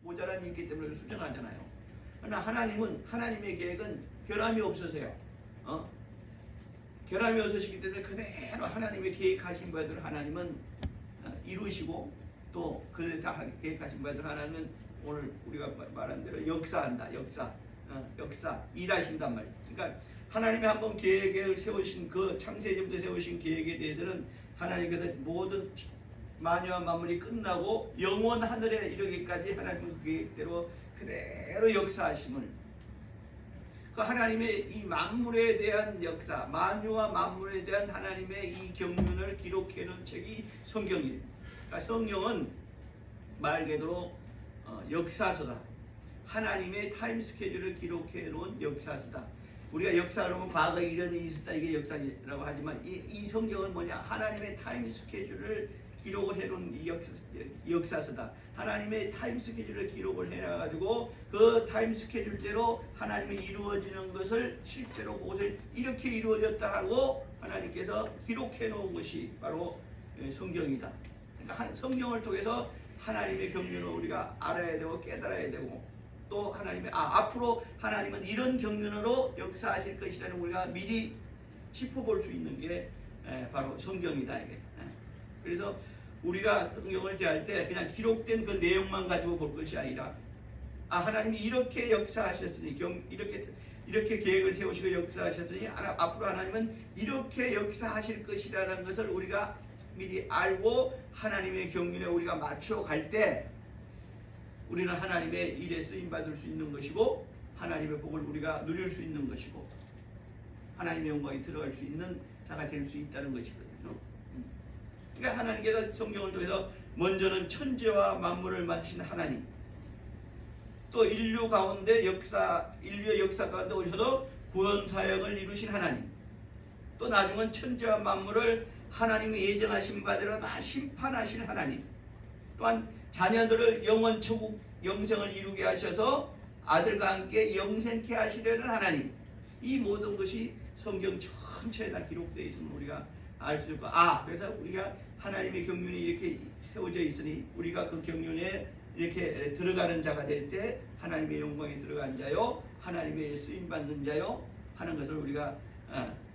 모자람이 있기 때문에 수정하잖아요. 그러나 하나님은 하나님의 계획은 결함이 없으세요. 결함이 없으시기 때문에 그대로 하나님의 계획하신 바대로 하나님은 이루시고 또 그 다 계획하신 바대로 하나님은 오늘 우리가 말한 대로 역사한다. 역사 일하신단 말이에요. 그러니까 하나님이 한번 계획을 세우신 그 창세전부터 세우신 계획에 대해서는 하나님께서 모든 만유와 만물이 끝나고 영원 하늘에 이르기까지 하나님은 그 계획대로 그대로 역사하심을, 그 하나님의 이 만물에 대한 역사, 만유와 만물에 대한 하나님의 이 경륜을 기록해 놓은 책이 성경이에요. 그러니까 성경은 말 그대로 역사서다. 하나님의 타임 스케줄을 기록해 놓은 역사서다. 우리가 역사로 하면 과거에 이런 일이 있었다, 이게 역사라고 하지만 이 성경은 뭐냐? 하나님의 타임 스케줄을 기록을 해놓은 이 역사서다. 하나님의 타임 스케줄을 기록을 해놔가지고 그 타임 스케줄대로 하나님이 이루어지는 것을 실제로 그것을 이렇게 이루어졌다 하고 하나님께서 기록해 놓은 것이 바로 성경이다. 그러니까 성경을 통해서 하나님의 경륜을 우리가 알아야 되고 깨달아야 되고, 또 하나님의 앞으로 하나님은 이런 경륜으로 역사하실 것이라는 우리가 미리 짚어볼 수 있는 게 바로 성경이다 이게. 그래서 우리가 성경을 대할 때 그냥 기록된 그 내용만 가지고 볼 것이 아니라 하나님이 이렇게 역사하셨으니 이렇게 계획을 세우시고 역사하셨으니 앞으로 하나님은 이렇게 역사하실 것이라는 것을 우리가 미리 알고 하나님의 경륜에 우리가 맞춰 갈 때 우리는 하나님의 일에 쓰임받을 수 있는 것이고 하나님의 복을 우리가 누릴 수 있는 것이고 하나님의 영광이 들어갈 수 있는 자가 될 수 있다는 것이거든요. 그러니까 하나님께서 성경을 통해서 먼저는 천지와 만물을 만드신 하나님, 또 인류 가운데 인류의 역사 가운데 오셔서 구원 사역을 이루신 하나님, 또 나중은 천지와 만물을 하나님이 예정하신 바대로 다 심판하실 하나님, 또한 자녀들을 영원 천국 영생을 이루게 하셔서 아들과 함께 영생케 하시려는 하나님, 이 모든 것이 성경 전체에 다 기록되어 있으면 우리가 알 수 있고, 그래서 우리가 하나님의 경륜이 이렇게 세워져 있으니 우리가 그 경륜에 이렇게 들어가는 자가 될 때 하나님의 영광이 들어간 자요, 하나님의 쓰임받는 자요 하는 것을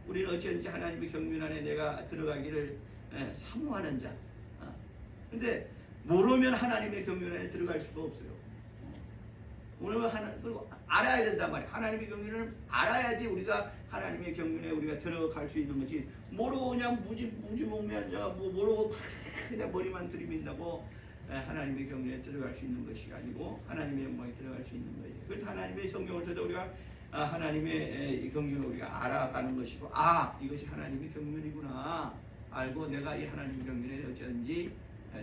우리는 어찌든지 하나님의 경륜 안에 내가 들어가기를 사모하는 자. 근데 모르면 하나님의 경륜 안에 들어갈 수가 없어요. 모르면 그리고 알아야 된단 말이에요. 하나님의 경륜을 알아야지 우리가 하나님의 경륜에 우리가 들어갈 수 있는 거지. 모르고 그냥 무지몽매한 자가 모르고 그냥 머리만 들이민다고 하나님의 경륜에 들어갈 수 있는 것이 아니고 하나님의 영광에 들어갈 수 있는 거예요. 그래서 하나님의 성경을 통해서 우리가 하나님의 경륜을 우리가 알아가는 것이고, 이것이 하나님의 경륜이구나 알고 내가 이 하나님의 경륜에 어쩌든지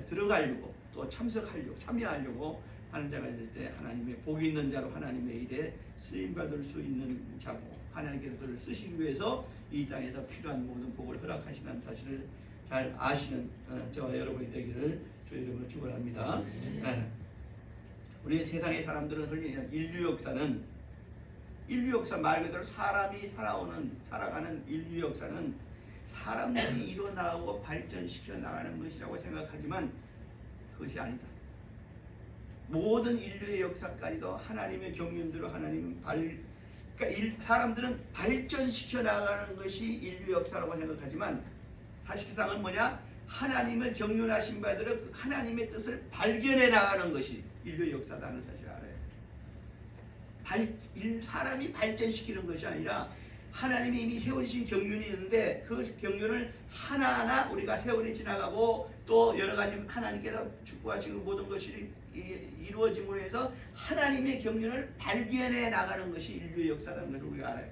들어가려고 또 참여하려고 하는 자가 될 때 하나님의 복이 있는 자로 하나님의 일에 쓰임받을 수 있는 자고, 하나님께서 그를 쓰시기 위해서 이 땅에서 필요한 모든 복을 허락하시는 사실을 잘 아시는 저와 여러분이 되기를 주의 이름으로 축원합니다. 우리 세상의 사람들은 흔히 인류 역사 말 그대로 사람이 살아가는 인류 역사는 사람들이 일어나고 발전시켜 나가는 것이라고 생각하지만 그것이 아니다. 모든 인류의 역사까지도 하나님의 경륜대로 그러니까 사람들은 발전시켜 나가는 것이 인류 역사라고 생각하지만 사실상은 뭐냐? 하나님의 경륜하신 바대로 하나님의 뜻을 발견해 나가는 것이 인류의 역사라는 사실을 알아요. 사람이 발전시키는 것이 아니라 하나님이 이미 세우신 경륜이 있는데 그 경륜을 하나하나 우리가 세월이 지나가고 또 여러 가지 하나님께서 축복하시는 모든 것이 이루어짐으로 해서 하나님의 경륜을 발견해 나가는 것이 인류의 역사라는 것을 우리가 알아요.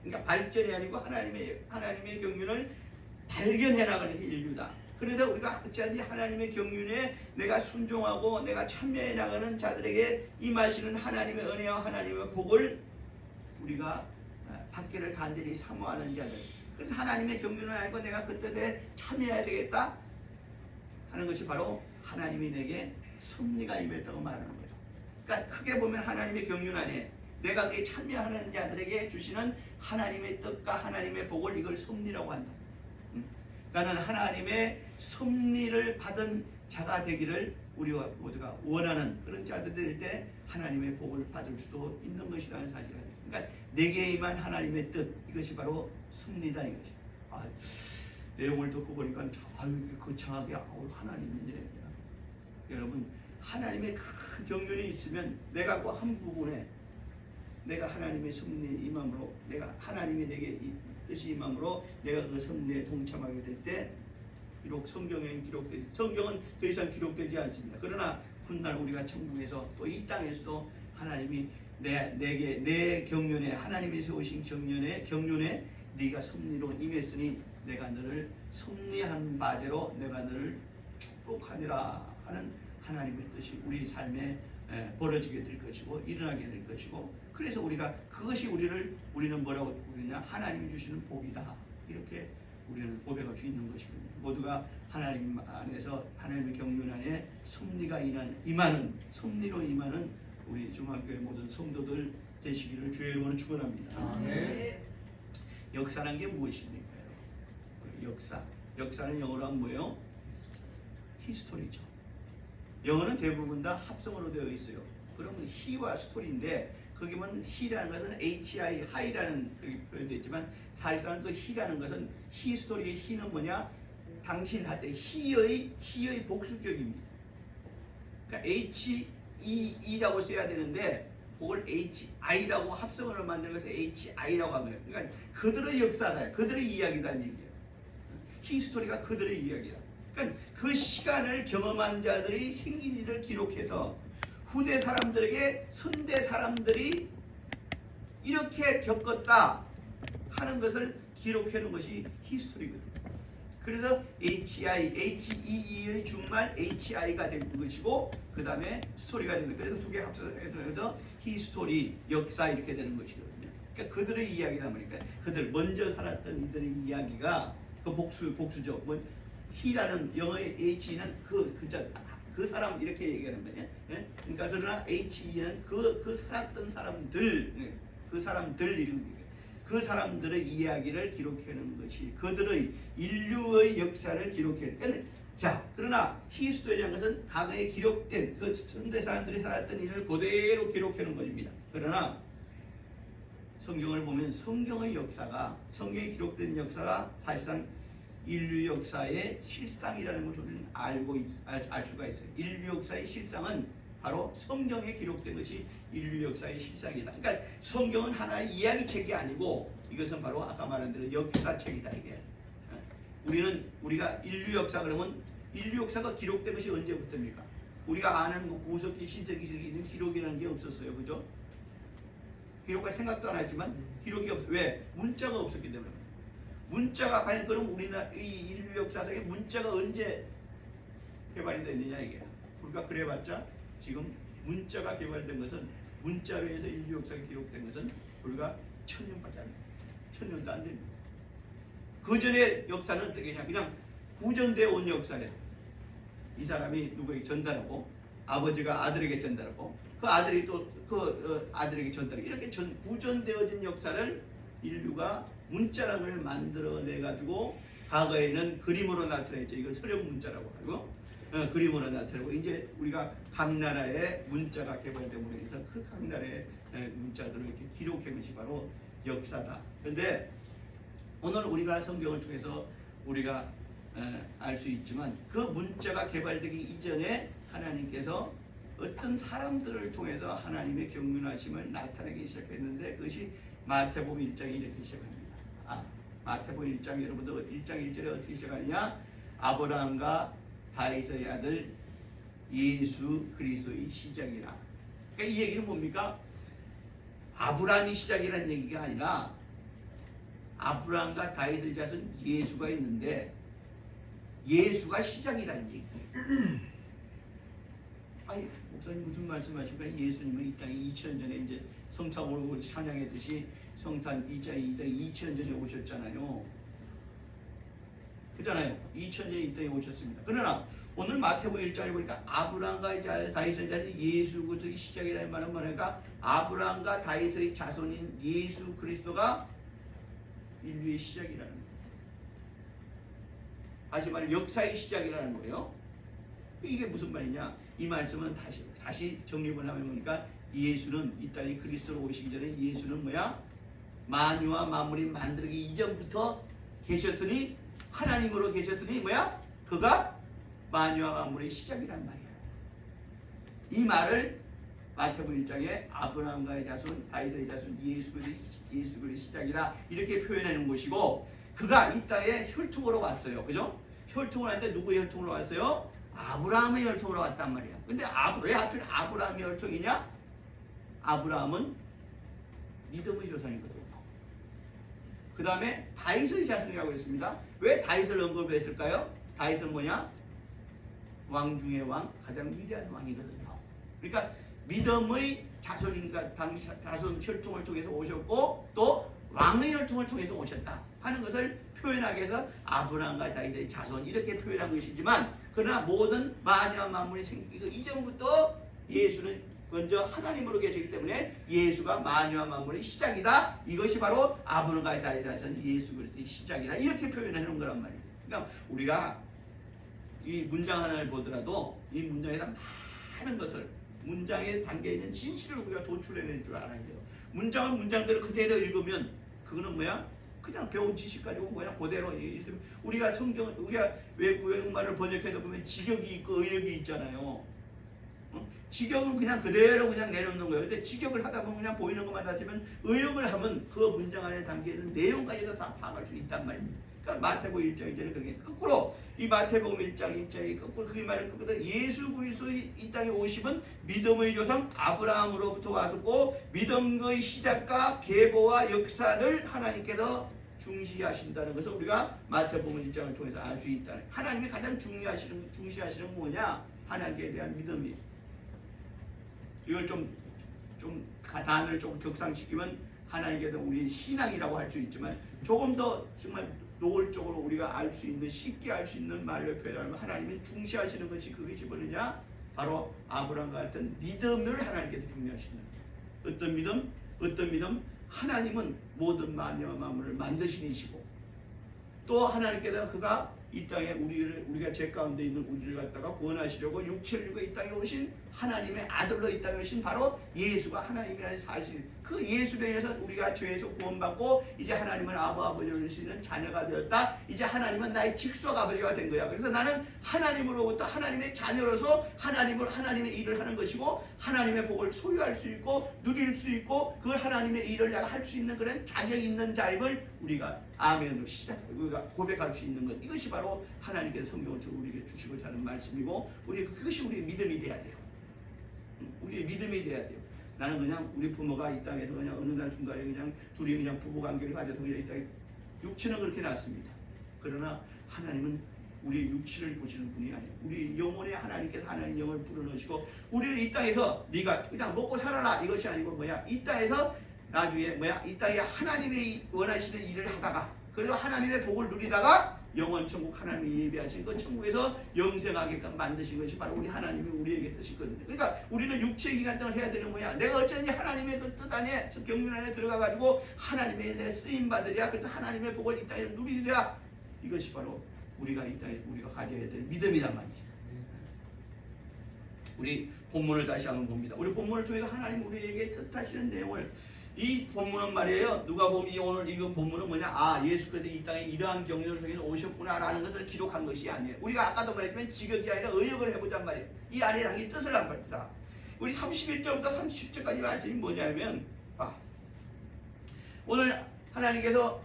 그러니까 발전이 아니고 하나님의 경륜을 발견해 나가는 것이 인류다. 그래서 우리가 어찌하든지 하나님의 경륜에 내가 순종하고 내가 참여해 나가는 자들에게 임하시는 하나님의 은혜와 하나님의 복을 우리가 받기를 간절히 사모하는 자들. 그래서 하나님의 경륜을 알고 내가 그 뜻에 참여해야 되겠다 하는 것이 바로 하나님이 내게 섭리가 임했다고 말하는 거예요. 그러니까 크게 보면 하나님의 경륜 안에 내가 그에 참여하는 자들에게 주시는 하나님의 뜻과 하나님의 복을 이걸 섭리라고 한다. 나는 하나님의 섭리를 받은 자가 되기를 우리와 모두가 원하는 그런 자들 될 때 하나님의 복을 받을 수도 있는 것이라는 사실이에요. 그러니까 내게 임한 하나님의 뜻, 이것이 바로 승리다 이것이. 내용을 듣고 보니까 이렇게 거창하게 하나님이네. 여러분, 하나님의 큰 경륜이 있으면 내가 그 한 부분에 내가 하나님의 승리에 임함으로, 내가 하나님이 내게 뜻이 임함으로 내가 그 승리에 동참하게 될 때 비록 성경은 더 이상 기록되지 않습니다. 그러나 훗날 우리가 천국에서 또 이 땅에서도 하나님이 내 경륜에, 하나님이 세우신 경륜에 네가 승리로 임했으니 내가 너를 승리한 바대로 내가 너를 축복하리라 하는 하나님의 뜻이 우리 삶에 벌어지게 될 것이고 일어나게 될 것이고, 그래서 그것이 우리는 뭐라고 부르냐, 하나님이 주시는 복이다, 이렇게 우리는 고백할 수 있는 것입니다. 모두가 하나님 안에서 하나님의 경륜 안에 승리로 임하는 우리 중앙교회 모든 성도들 되시기를 주의 이름으로 축원합니다. 네. 역사란 게 무엇입니까, 여러분? 역사는 영어로 하면 뭐예요? 히스토리죠. 영어는 대부분 다 합성어로 되어 있어요. 그러면 히와 스토리인데, 거기 보면 히라는 것은 hi, 하이라는 표현되어 있지만 사실상 그 히라는 것은 히스토리의 히는 뭐냐? 당신 할 때 히의 복수격입니다. 그러니까 HE라고 써야 되는데 그걸 HI라고 합성어를 만드는 것을 HI라고 하는 거예요. 그러니까 그들의 역사다, 그들의 이야기다는 얘기예요. 히스토리가 그들의 이야기다. 그러니까 그 시간을 경험한 자들이 생긴 일을 기록해서 후대 사람들에게 선대 사람들이 이렇게 겪었다 하는 것을 기록해 놓은 것이 히스토리거든요. 그래서 HEE의 준말 HI가 된 것이고, 그 다음에 스토리가 되는 거예요. 그래서 두 개 합쳐서 히스토리, 역사 이렇게 되는 것이거든요. 그러니까 그들의 이야기다 보니까 그들 먼저 살았던 이들의 이야기가 그 복수죠. 히라는 영어의 H는 그 사람 이렇게 얘기하는 거예요. 그러니까 그러나 HE는 그 살았던 사람들, 그 사람들의 이야기를 기록해놓은 것이 그들의 인류의 역사를 기록해. 자, 그러나 히스토리라는 것은 과거에 기록된 그 선대 사람들이 살았던 일을 그대로 기록해놓은 것입니다. 그러나 성경을 보면 성경에 기록된 역사가 사실상 인류 역사의 실상이라는 것을 우리는 알 수가 있어요. 인류 역사의 실상은 바로 성경에 기록된 것이 인류 역사의 실상이다. 그러니까 성경은 하나의 이야기책이 아니고 이것은 바로 아까 말한 대로 역사책이다 이게. 우리가 인류 역사 그러면 인류 역사가 기록된 것이 언제부터입니까? 우리가 아는 구석기, 신석기 있는 기록이라는 게 없었어요, 그죠? 기록할 생각도 안 했지만 기록이 없어. 왜? 문자가 없었기 때문에. 문자가 과연 그럼 우리나라 이 인류 역사상에 문자가 언제 개발이 됐느냐 이게. 우리가 그래봤자 지금 문자가 개발된 것은, 문자로 해서 인류 역사가 기록된 것은 불과 1000년밖에 안 돼요. 1000년도 안 됩니다. 그 전에 역사는 어떻게 냐, 그냥 구전되어 온 역사래. 이 사람이 누구에게 전달하고, 아버지가 아들에게 전달하고, 그 아들이 또 그 아들에게 전달하고, 이렇게 구전되어진 역사를 인류가 문자랑을 만들어내 가지고 과거에는 그림으로 나타냈죠. 이걸 서령 문자라고 하고, 그림으로 나타내고, 이제 우리가 각 나라의 문자가 개발됨으로 인해서 그 각 나라의 문자들을 이렇게 기록한 것이 바로 역사다. 그런데 오늘 우리가 성경을 통해서 우리가 알 수 있지만, 그 문자가 개발되기 이전에 하나님께서 어떤 사람들을 통해서 하나님의 경륜하심을 나타내기 시작했는데, 그것이 마태복음 1장이 이렇게 시작합니다. 마태복음 1장, 여러분들 1장 1절에 어떻게 시작하느냐? 아브라함과 다윗의 아들 예수 그리스도의 시작이라. 그러니까 이 얘기는 뭡니까? 아브라함이 시작이라는 얘기가 아니라 아브라함과 다윗의 자손 예수가 있는데 예수가 시작이라는 얘기예요. 아니, 목사님 무슨 말씀하십니까? 예수님은 이 땅에 2000년 전에 이제 성탄으로 찬양했듯이 성탄 2000년 전에 오셨잖아요. 그잖아요. 2000년 전에 이 땅에 오셨습니다. 그러나 오늘 마태복음 1장을 보니까 아브라함과 다윗의 자손 예수 그리스도의 시작이라는 말은 뭐냐니까, 아브라함과 다윗의 자손인 예수 그리스도가 인류의 시작이라는 거예요. 다시 말해 역사의 시작이라는 거예요. 이게 무슨 말이냐? 이 말씀은 다시 정립을 하면 보니까 예수는 이 땅에 그리스도로 오시기 전에 예수는 뭐야? 만유와 만물이 만들기 이전부터 계셨으니 하나님으로 계셨으니 뭐야? 그가 만유와 만물의 시작이란 말이야. 이 말을 마태복음 1장에 아브라함과의 자손, 다윗의 자손, 예수 그리스도의 시작이라 이렇게 표현하는 것이고, 그가 이 땅에 혈통으로 왔어요. 그죠? 혈통을 하는데 누구의 혈통으로 왔어요? 아브라함의 혈통으로 왔단 말이야. 근데 왜 하필 아브라함의 혈통이냐? 아브라함은 믿음의 조상이거든요. 그 다음에 다윗의 자손이라고 했습니다. 왜 다윗을 언급을 했을까요? 다윗은 뭐냐? 왕 중의 왕, 가장 위대한 왕이거든요. 그러니까 믿음의 자손인가 자손 혈통을 통해서 오셨고 또 왕의 혈통을 통해서 오셨다 하는 것을 표현하기 위해서 아브라함과 다윗의 자손 이렇게 표현한 것이지만, 그러나 모든 만유와 만물이 생기기 이전부터 예수는 먼저 하나님으로 계시기 때문에 예수가 만유와 만물의 시작이다. 이것이 바로 아브라함과 다윗의 자손 예수 그리스도의 시작이다. 이렇게 표현해 놓은 거란 말이에요. 그러니까 우리가 이 문장 하나를 보더라도 이 문장에다 많은 것을, 문장에 담겨 있는 진실을 우리가 도출해낼 줄 알아야 돼요. 문장은 문장대로 그대로 읽으면 그거는 뭐야? 그냥 배운 지식 가지고 뭐야? 그대로 우리가 우리가 외국말을 번역해도 보면 직역이 있고 의역이 있잖아요. 직역은 그냥 그대로 그냥 내놓는 거예요. 근데 직역을 하다 보면 그냥 보이는 것만 하지만 의역을 하면 그 문장 안에 담겨 있는 내용까지도 다 파악할 수 있단 말입니다. 그러니까 마태복음 1장 1절에 그렇게 거꾸로 이 마태복음 1장 1절이 거꾸로 그 말을 거꾸로 예수 그리스도의 이 땅에 오심은 믿음의 조상 아브라함으로부터 왔고 믿음의 시작과 계보와 역사를 하나님께서 중시하신다는 것을 우리가 마태복음 1장을 통해서 알 수 있다. 하나님이 가장 중시하시는 뭐냐? 하나님께 대한 믿음이. 이걸 좀 단어를 조금 격상시키면 하나님께 대한 우리의 신앙이라고 할 수 있지만, 조금 더 정말 노골적으로 우리가 알 수 있는, 쉽게 알 수 있는 말로 표현하면 하나님이 중시하시는 것이 그것이 뭐느냐? 바로 아브라함과 같은 믿음을 하나님께서 중요하신다. 어떤 믿음? 하나님은 모든 만유와 만물을 만드신 이시고, 또 하나님께서 그가 이 땅에 우리가 죄 가운데 있는 우리를 갖다가 구원하시려고 육체를 주고 이 땅에 오신 하나님의 아들로 이 땅에 오신 바로 예수가 하나님이라는 사실, 그 예수로 인해서 우리가 죄에서 구원받고 이제 하나님은 아버지를 수 있는 자녀가 되었다. 이제 하나님은 나의 직속 아버지가 된 거야. 그래서 나는 하나님으로부터 하나님의 자녀로서 하나님의 일을 하는 것이고, 하나님의 복을 소유할 수 있고 누릴 수 있고, 그 하나님의 일을 내가 할 수 있는 그런 자격이 있는 자임을 우리가 아멘으로 우리가 고백할 수 있는 것, 이것이 바로 하나님께서 성경을 우리에게 주시고자 하는 말씀이고, 그것이 우리의 믿음이 돼야 돼요. 우리의 믿음이 돼야 돼요. 나는 그냥 우리 부모가 이 땅에서 그냥 어느 날 순간에 그냥 둘이 그냥 부부 관계를 가져서 그냥 이 땅에 육체는 그렇게 났습니다. 그러나 하나님은 우리의 육체를 보시는 분이 아니에요. 우리 영혼에 하나님께서 하나님 영을 불어넣으시고 우리를 이 땅에서 네가 그냥 먹고 살아라 이것이 아니고 뭐야? 이 땅에서 나중에 뭐야? 이 땅에 하나님의 원하시는 일을 하다가, 그리고 하나님의 복을 누리다가 영원 천국 하나님이 예비하신 그 천국에서 영생하게끔 만드신 것이 바로 우리 하나님이 우리에게 뜻이거든요. 그러니까 우리는 육체의 기간 동안 해야 되는 뭐야? 내가 어쩌든지 하나님의 그 뜻 안에, 경륜 안에 들어가가지고 하나님의 내 쓰임 받으랴. 그래서 하나님의 복을 이 땅에 누리랴. 이것이 바로 우리가 이 땅에 우리가 가져야 될 믿음이란 말이죠. 우리 본문을 다시 한번 봅니다. 우리 본문을 통해서 하나님 우리에게 뜻하시는 내용을, 이 본문은 말이에요. 누가 보면 오늘 읽은 본문은 뭐냐? 아, 예수께서 이 땅에 이러한 경륜을 통해서 오셨구나라는 것을 기록한 것이 아니에요. 우리가 아까도 말했지만 직역이 아니라 의역을 해보잔 말이에요. 이 안에 담긴 뜻을 안 말입니다. 우리 31절부터 30절까지 말씀이 뭐냐면, 오늘 하나님께서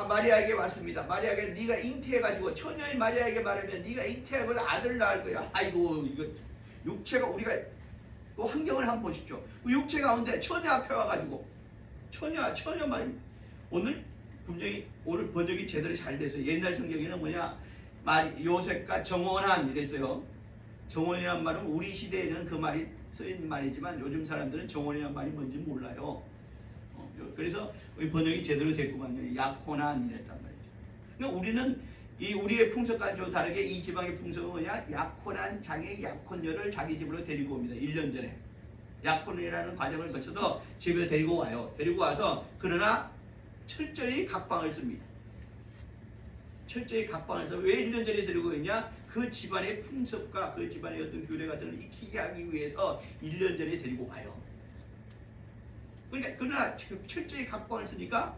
마리아에게 왔습니다. 마리아에게 네가 잉태해가지고, 처녀인 마리아에게 말하면 네가 잉태하고 아들을 낳을 거야. 아이고, 이거 육체가, 우리가 그 환경을 한번 보십시오. 그 육체 가운데 처녀 앞에 와가지고 처녀 말입니다. 오늘 분명히 오늘 번역이 제대로 잘 돼서, 옛날 성경에는 뭐냐, 요셉과 정원한 이랬어요. 정원이란 말은 우리 시대에는 그 말이 쓰인 말이지만 요즘 사람들은 정원이란 말이 뭔지 몰라요. 그래서 번역이 제대로 됐구만요. 약혼한 이랬단 말이죠. 그러니까 우리는 우리의 풍속과는 좀 다르게 이 지방의 풍속은 뭐냐? 약혼한 자기의 약혼녀를 자기 집으로 데리고 옵니다. 1년 전에. 약혼이라는 과정을 거쳐서 집에 데리고 와요. 데리고 와서, 그러나 철저히 각방을 씁니다. 철저히 각방을 써. 왜 1년 전에 데리고 있냐? 그 집안의 풍습과 그 집안의 어떤 규례 같은 걸 익히게 하기 위해서 1년 전에 데리고 가요. 그러니까 그러나 철저히 각방을 쓰니까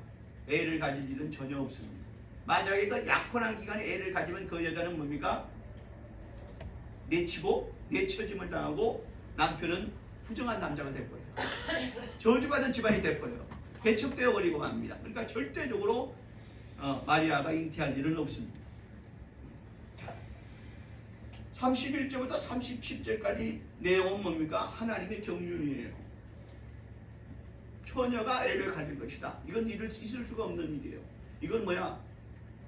애를 가질 일은 전혀 없습니다. 만약에 그 약혼한 기간에 애를 가지면 그 여자는 뭡니까? 내치고 내처짐을 당하고 남편은 부정한 남자가 돼버려요. 저주받은 집안이 돼버려요. 배척되어 버리고 맙니다. 그러니까 절대적으로 마리아가 잉태할 일은 없습니다. 31절부터 37절까지 내용은 뭡니까? 하나님의 경륜이에요. 처녀가 애를 가질 것이다. 이건 있을 수가 없는 일이에요. 이건 뭐야?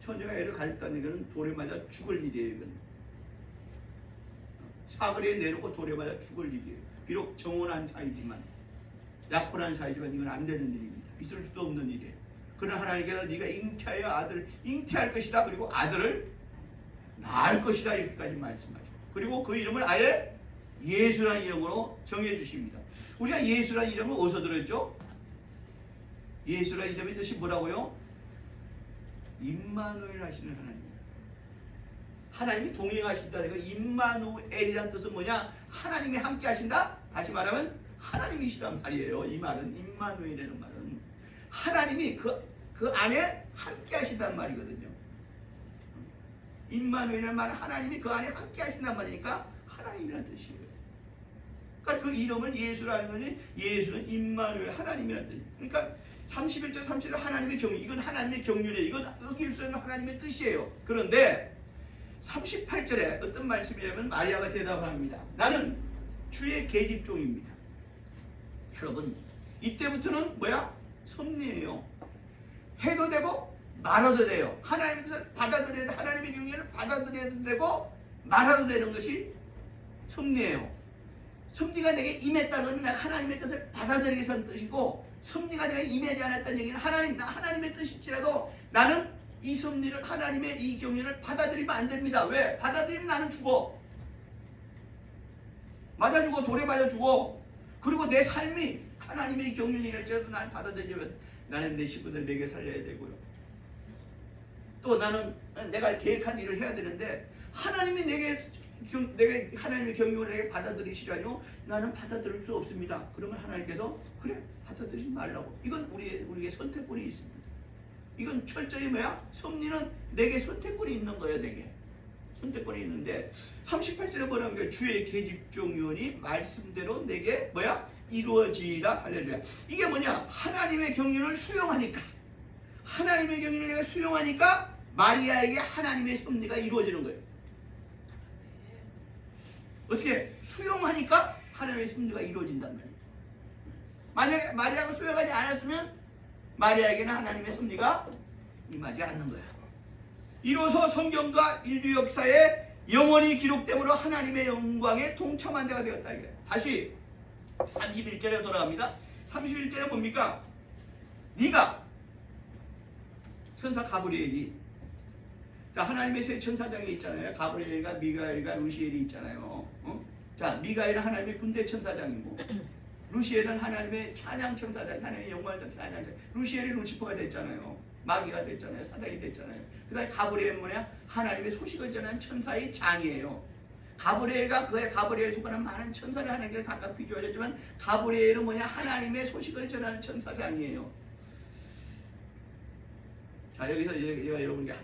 처녀가 애를 가졌다는 것은 돌에 맞아 죽을 일이에요. 이건. 사거리에 내놓고 돌에 맞아 죽을 일이에요. 비록 정혼한 사이지만, 약혼한 사이지만 이건 안 되는 일입니다. 있을 수도 없는 일이에요. 그러나 하나님께서 네가 잉태하여 아들을 잉태할 것이다. 그리고 아들을 낳을 것이다. 이렇게까지 말씀하시고, 그리고 그 이름을 아예 예수라는 이름으로 정해 주십니다. 우리가 예수라는 이름을 어디서 들었죠? 예수라는 이름의 뜻이 뭐라고요? 임마누엘 하시는 하나님. 하나님이 동행하신다는 거. 임마누엘이라는 뜻은 뭐냐? 하나님이 함께 하신다? 다시 말하면 하나님이시란 말이에요. 이 말은 임마누엘이라는 말은 하나님이 그 안에 함께 하신다는 말이거든요. 임마누엘이라는 말은 하나님이 그 안에 함께 하신다는 말이니까 하나님이라는 뜻이에요. 그러니까 그 이름을 예수라는 거니 예수는 임마누엘 하나님이라는 뜻이에요. 그러니까 31절 37절 하나님의 경륜, 이건 하나님의 경륜이에요. 이건 어길 수 있는 하나님의 뜻이에요. 그런데 38절에 어떤 말씀이냐면 마리아가 대답합니다. 나는 주의 계집종입니다. 여러분, 이때부터는 뭐야? 섭리예요. 해도 되고 말아도 돼요. 하나님께서 받아들여야 돼. 하나님의 경륜을 받아들여도 되고 말아도 되는 것이 섭리예요. 섭리가 내게 임했다는 것은 내가 하나님의 뜻을 받아들이기 위해서는 뜻이고, 섭리가 내가 임하지 않았다는 얘기는 하나님의 뜻일지라도 나는 이 섭리를, 하나님의 이 경륜을 받아들이면 안 됩니다. 왜? 받아들이면 나는 죽어. 맞아 죽어. 돌에 맞아 죽어. 그리고 내 삶이 하나님의 경륜이랄지라도 나는 받아들이면 나는 내 식구들 내게 살려야 되고요. 또 나는 내가 계획한 일을 해야 되는데 하나님이 내게 하나님의 경륜을 내게 받아들이시라뇨? 나는 받아들일 수 없습니다. 그러면 하나님께서 그래, 받아들이지 말라고. 이건 우리에게 선택권이 있습니다. 이건 철저히 뭐야? 섭리는 내게 선택권이 있는 거예요. 내게 선택권이 있는데 38절에 뭐라는 거예요? 주의 계집종이오니 말씀대로 내게 뭐야? 이루어지이다. 할렐루야. 이게 뭐냐? 하나님의 경륜을 수용하니까, 하나님의 경륜을 내가 수용하니까 마리아에게 하나님의 섭리가 이루어지는 거예요. 어떻게? 수용하니까 하나님의 섭리가 이루어진단 말이에요. 만약에 마리아가 수용하지 않았으면 마리아에게는 하나님의 섭리가 임하지 않는 거야. 이로써 성경과 인류 역사에 영원히 기록됨으로 하나님의 영광에 동참한 자가 되었다. 이게 다시 31절에 돌아갑니다. 31절에 뭡니까? 네가 천사 가브리엘이, 자, 하나님의 세 천사장이 있잖아요. 가브리엘과 미가엘과 루시엘이 있잖아요. 자, 미가엘은 하나님의 군대 천사장이고, 루시엘은 하나님의 찬양 천사장, 하나님의 영광 찬양 천사. 루시엘이 루시퍼가 됐잖아요. 마귀가 됐잖아요. 사단이 됐잖아요. 그 다음에 가브리엘은 뭐냐? 하나님의 소식을 전하는 천사의 장이에요. 가브리엘과 그의 가브리엘에 속하는 많은 천사를 하나님께 각각 비교하셨지만 가브리엘은 뭐냐? 하나님의 소식을 전하는 천사장이에요. 자, 여기서 제가 여러분께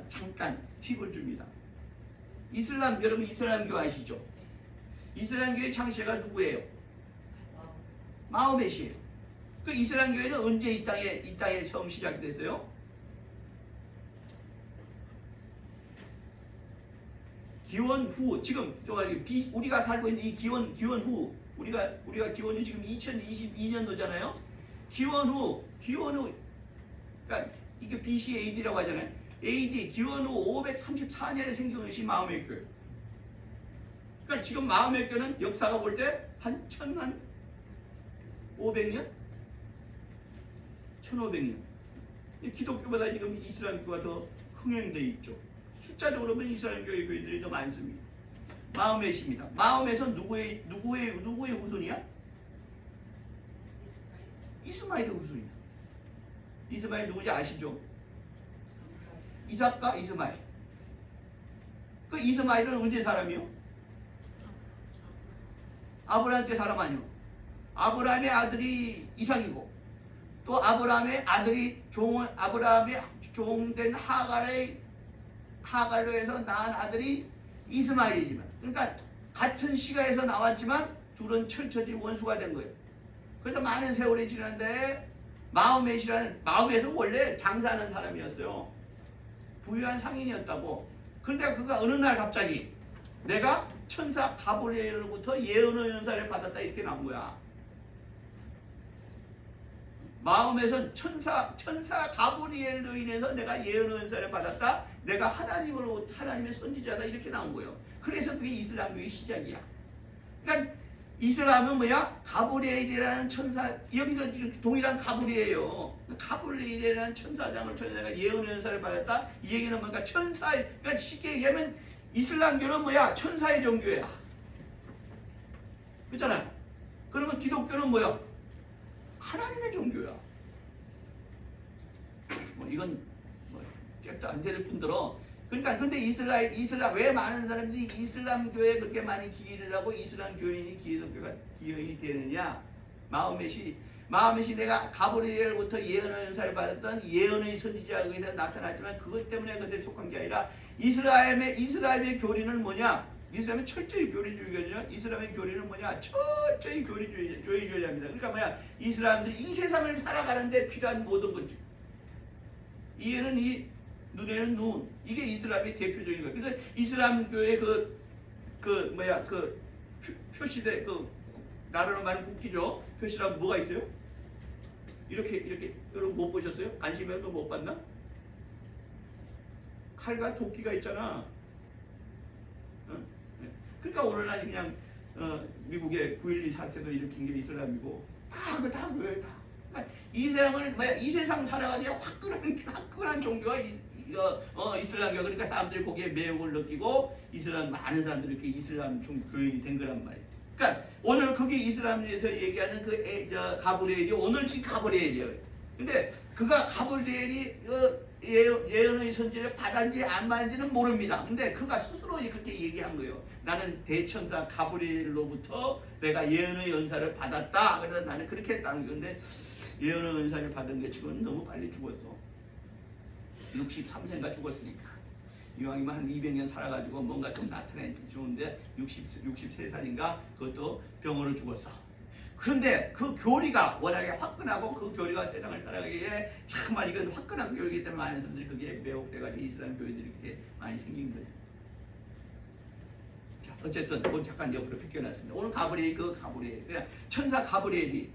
잠깐 팁을 줍니다. 여러분 이슬람교 아시죠? 이슬람교의 창시자가 누구예요? 마호메시예요. 그 이슬람교회는 언제 이 땅에 처음 시작됐어요? 기원 후, 지금 우리가 살고 있는 이 기원 후, 우리가 기원이 지금 2022년도잖아요. 기원 후, 그러니까 이게 BC AD라고 하잖아요. AD 기원 후 534년에 생긴 것이 마호메 교회. 그러니까 지금 마호메 교회는 역사가 볼 때 한 1500년? 1500년. 기독교보다 지금 이슬람교가 더 흥행돼 있죠. 숫자적으로 보면 이슬람교의 교인들이 더 많습니다. 마호메시입니다. 마호메는 누구의 후손이야? 이스마엘의 후손이야. 이스마엘 누구지 아시죠? 이삭과 이스마엘. 그 이스마엘은 언제 사람이요? 아브라함 때 사람 아니요. 아브라함의 아들이 이삭이고 또 아브라함의 아들이 아브라함의 종된 하갈로 해서 낳은 아들이 이스마엘이지만, 그러니까 같은 시가에서 나왔지만 둘은 철저히 원수가 된 거예요. 그래서 많은 세월이 지났는데 마음에서 원래 장사하는 사람이었어요. 부유한 상인이었다고. 그런데 그가 어느 날 갑자기 내가 천사 가브리엘로부터 예언의 연사를 받았다 이렇게 나온 거야. 마음에선 천사 가브리엘로 인해서 내가 예언의 연사를 받았다. 내가 하나님의 선지자다 이렇게 나온 거예요. 그래서 그게 이슬람교의 시작이야. 그러니까 이슬람은 뭐야? 가브리엘이라는 천사, 여기서 동일한 가브리엘이에요. 가브리엘이라는 천사장을 통해 내가 예언의 연사를 받았다. 이 얘기는 뭔가 그러니까 쉽게 얘기하면 이슬람교는 뭐야? 천사의 종교야. 그렇잖아요. 그러면 기독교는 뭐야? 하나님의 종교야. 뭐 이건 잽도 안 될 뿐더러, 그러니까 근데 이슬람 왜 많은 사람들이 이슬람교에 그렇게 많이 기여를 하고 이슬람 교인이 기독교가 기여인이 되느냐? 마음에시 내가 가브리엘부터 예언의 연사를 받았던 예언의 선지자에 의해서 나타났지만 그것 때문에 그들이 속한 게 아니라 이스라엘의 교리는 뭐냐? 이스라엘은 철저히 교리주의거든요. 이스라엘의 교리는 뭐냐? 철저히 교리주의자입니다. 그러니까 뭐야? 이 사람들이 이 세상을 살아가는데 필요한 모든 것, 이에는 이, 눈에는 눈, 이게 이슬람의 대표적인 거예요. 그래서 이슬람교의 표시대 나라로 말하는 국기죠. 표시라면 뭐가 있어요? 이렇게 여러분 못 보셨어요? 안심해도 못 봤나? 칼과 도끼가 있잖아. 그러니까 오늘날 그냥 미국의 9.12 사태도 일으킨 게 이슬람이고 그거 다 뭐예요? 다. 그러니까 이 세상 살아가기에 화끈한 종교가 이슬람교가. 그러니까 사람들이 거기에 매혹을 느끼고 많은 사람들이 이렇게 이슬람 교인이 된 거란 말이에요. 그러니까 오늘 그게 이슬람에서 얘기하는 가브리엘이 오늘 지금 가브리엘이에요. 근데 그가 가브리엘이 예언의 선지를 받았는지 안 받았는지는 모릅니다. 근데 그가 스스로 그렇게 얘기한 거예요. 나는 대천사 가브리엘로부터 내가 예언의 연사를 받았다. 그래서 나는 그렇게 했다는 건데, 예언의 연사를 받은 게 지금 너무 빨리 죽었어. 63세인가 죽었으니까. 이왕이면 한 200년 살아가지고 뭔가 좀 나타내지 좋은데 63살인가 그것도 병으로 죽었어. 그런데 그 교리가 워낙에 화끈하고 그 교리가 세상을 살아가기에 정말 이건 화끈한 교리이기 때문에 많은 사람들이 그게 매혹돼가지고 이슬람 교회들이 그렇게 많이 생긴 거예요. 자, 어쨌든 그건 잠깐 옆으로 비껴놨습니다. 오늘 가브리엘 그냥 천사 가브리엘이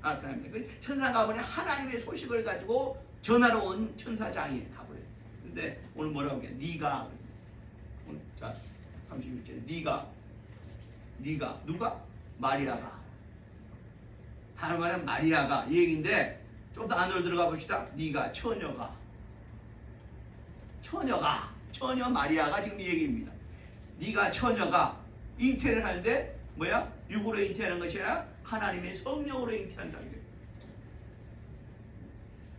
나타납니다. 천사 가브리엘 하나님의 소식을 가지고 전하러 온 천사장이 가브리엘. 근데 오늘 뭐라고 해? 네가 오늘 자 31절에 네가 누가? 마리아가. 하는 말은 마리아가 이 얘기인데 좀 더 안으로 들어가 봅시다. 네가 처녀 마리아가 지금 이 얘기입니다. 네가 처녀가 잉태를 하는데 뭐야? 육으로 잉태하는 것이 아니라 하나님의 성령으로 잉태한다.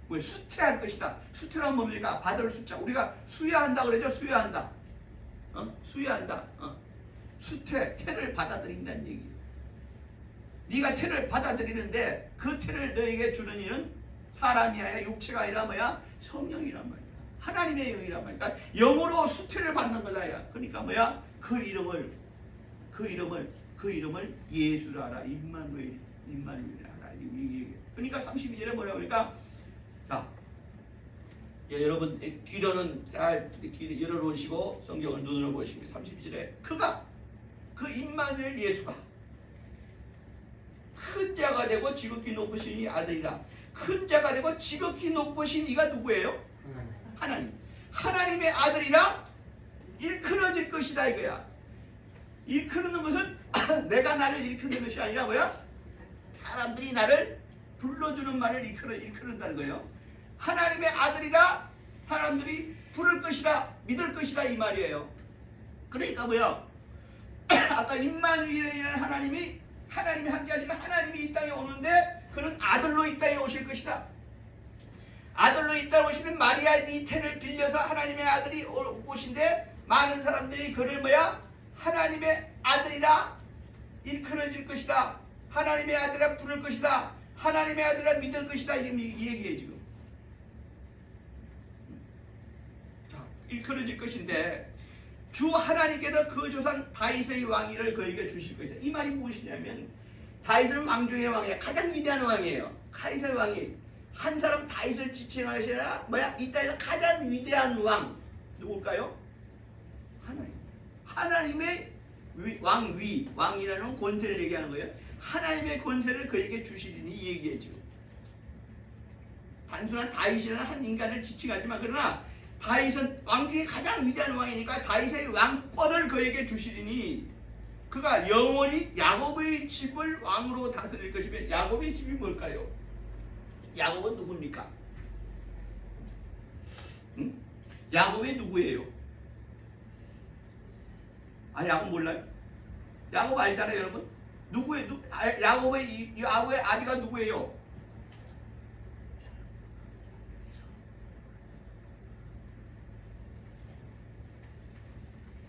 왜? 수태할 것이다. 수태란 뭡니까? 받을 숫자. 우리가 수여한다 그러죠. 수여한다. 수여한다. 수태, 태를 받아들인다는 얘기예요. 네가 태를 받아들이는데 그 태를 너에게 주는 이는 사람이 아니라 육체가 아니라 뭐야? 성령이란 말이야. 하나님의 영이란 말이야. 그러니까 영으로 수태를 받는 거다. 그러니까 뭐야? 그 이름을 예수라 하라. 임마누엘이라 하라. 그러니까 32절에 뭐라고 그러니까 자, 여러분 귀로는 잘 열어놓으시고 성경을 눈으로 보시면 32절에 그 임마누엘 예수가 큰 자가 되고 지극히 높으신 이 아들이라. 큰 자가 되고 지극히 높으신 이가 누구예요? 하나님. 하나님의 아들이라 일컬어질 것이다 이거야. 일컬는 것은 내가 나를 일컬는 것이 아니라 뭐야? 사람들이 나를 불러주는 말을 일컬는다는 거예요. 하나님의 아들이라 사람들이 부를 것이다, 믿을 것이다 이 말이에요. 그러니까 뭐야? 아까 임마누엘이라는 하나님이 함께하시는 하나님이 이 땅에 오는데 그는 아들로 이 땅에 오실 것이다. 아들로 이 땅에 오시는 마리아 이 태를 빌려서 하나님의 아들이 오신데 많은 사람들이 그를 뭐야? 하나님의 아들이라 일컬어질 것이다. 하나님의 아들이라 부를 것이다. 하나님의 아들이라 믿을 것이다. 지금 이 얘기해 지금. 자, 일컬어질 것인데 주 하나님께서 그 조상 다윗의 왕위를 그에게 주실 것이다. 이 말이 무엇이냐면 다윗은 왕 중의 왕이야. 가장 위대한 왕이에요. 다윗의 왕이 한 사람 다윗을 지칭하시라 뭐야? 이 땅에서 가장 위대한 왕 누굴까요? 하나님. 하나님의 왕이라는 권세를 얘기하는 거예요. 하나님의 권세를 그에게 주시리니 이 얘기해 지금. 단순한 다윗이라는 한 인간을 지칭하지만 그러나 다윗은 왕 중에 가장 위대한 왕이니까 다윗의 왕권을 그에게 주시리니 그가 영원히 야곱의 집을 왕으로 다스릴 것이며 야곱의 집이 뭘까요? 야곱은 누굽니까? 응? 야곱이 누구예요? 아, 야곱 몰라요? 야곱 알잖아요, 여러분? 누구예요? 야곱의 아비가 누구예요?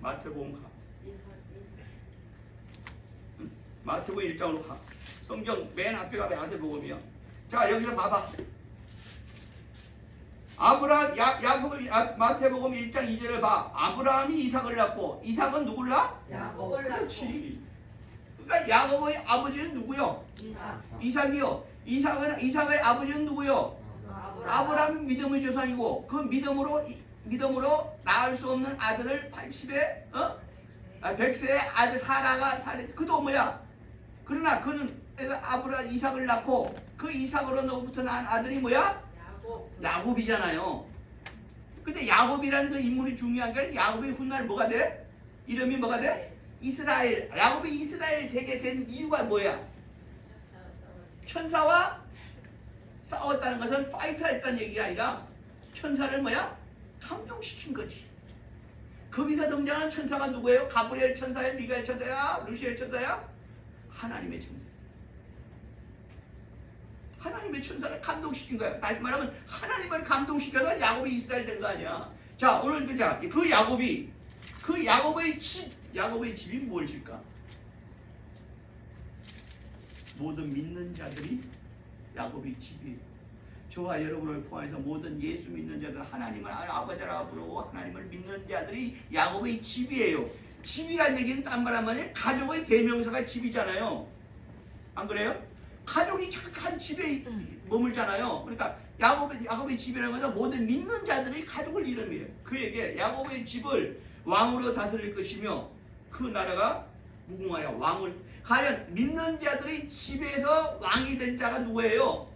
마태복음 가. 마태복음 1장으로 가. 성경 맨 앞에 가면 마태복음이야. 자, 여기서 봐봐. 마태복음 1장 2절을 봐. 아브라함이 이삭을 낳고 이삭은 누굴 낳아? 야곱을 그렇지. 그러니까 야곱의 아버지는 누구요? 이삭이요. 이삭의 아버지는 누구요? 아브라함이 믿음의 조상이고 그 믿음으로 낳을 수 없는 아들을 80에 100세의 아들 사라가 그도 뭐야? 그러나 그는 이삭을 낳고 그 이삭으로부터 낳은 아들이 뭐야? 야곱이잖아요. 근데 야곱이라는 그 인물이 중요한 게 아니라 야곱이 훗날 뭐가 돼? 이름이 뭐가 돼? 이스라엘. 야곱이 이스라엘 되게 된 이유가 뭐야? 천사와 싸웠다는 것은 파이터 했다는 얘기가 아니라 천사를 뭐야? 감동시킨 거지. 거기서 등장한 천사가 누구예요? 가브리엘 천사야? 미가엘 천사야? 루시엘 천사야? 하나님의 천사. 하나님의 천사를 감동시킨 거야. 다시 말하면 하나님을 감동시켜서 야곱이 이스라엘 된 거 아니야. 자, 오늘 그 야곱의 집이 무엇일까? 모든 믿는 자들이 야곱의 집이에요. 저와 여러분을 포함해서 모든 예수 믿는 자들, 하나님을 아버지라 부르고 하나님을 믿는 자들이 야곱의 집이에요. 집이란 얘기는 딴 말 하면 가족의 대명사가 집이잖아요. 안 그래요? 가족이 한 집에 머물잖아요. 그러니까 야곱의 집이라는 것은 모든 믿는 자들의 가족을 이름이에요. 그에게 야곱의 집을 왕으로 다스릴 것이며 그 나라가 무궁하여 왕을 과연 믿는 자들의 집에서 왕이 된 자가 누구예요?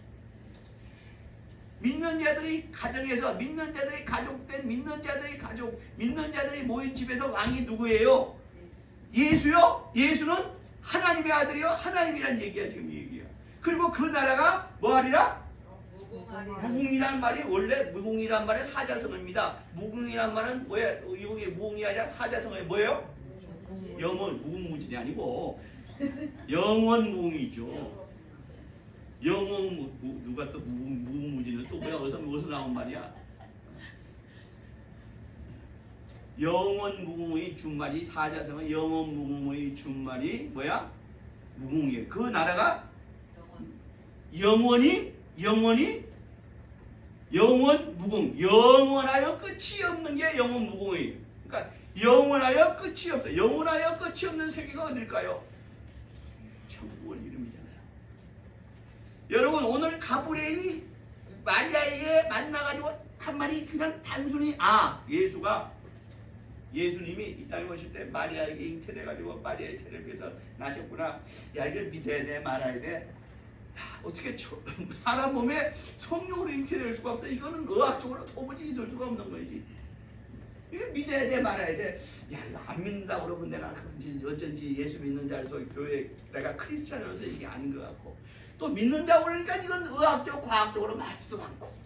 믿는 자들이 가정에서 믿는 자들이 가족된 믿는 자들이 모인 집에서 왕이 누구예요? 예수요? 예수는 하나님의 아들이요? 하나님이란 얘기야. 지금 이 얘기야. 그리고 그 나라가 뭐하리라? 무궁이란 말이 원래 무궁이란 말의 사자성어입니다. 무궁이란 말은 뭐야? 이게 무궁이 아니라 사자성어에 뭐예요? 영원 무궁무진이 아니고 영원 무궁이죠. 영원 누가 또 무궁무진은 또 뭐야? 어디서 나온 말이야? 영원 무궁의 준말이 사자성어 영원 무궁의 준말이 뭐야? 무궁이에요. 그 나라가 영원 무궁 영원하여 끝이 없는 게 영원 무궁이에요. 그러니까 영원하여 끝이 없어. 영원하여 끝이 없는 세계가 어딜까요? 천국을 이름이잖아요. 여러분 오늘 가브리엘이 마리아에게 만나가지고 한마디 그냥 단순히 예수님이 이 땅에 오실 때 마리아에게 잉태돼가지고 마리아의 태를 위해서 나셨구나. 야 이걸 믿어야 돼 말아야 돼. 야, 어떻게 사람 몸에 성령으로 잉태될 수가 없어. 이거는 의학적으로 도무지 있을 수가 없는 거지. 이거 믿어야 돼 말아야 돼. 야 이거 안 믿는다 그러면 내가 어쩐지 예수 믿는 자로서 교회 내가 크리스찬으로서 이게 아닌 것 같고 또 믿는 자 그러니까 이건 의학적 과학적으로 맞지도 않고.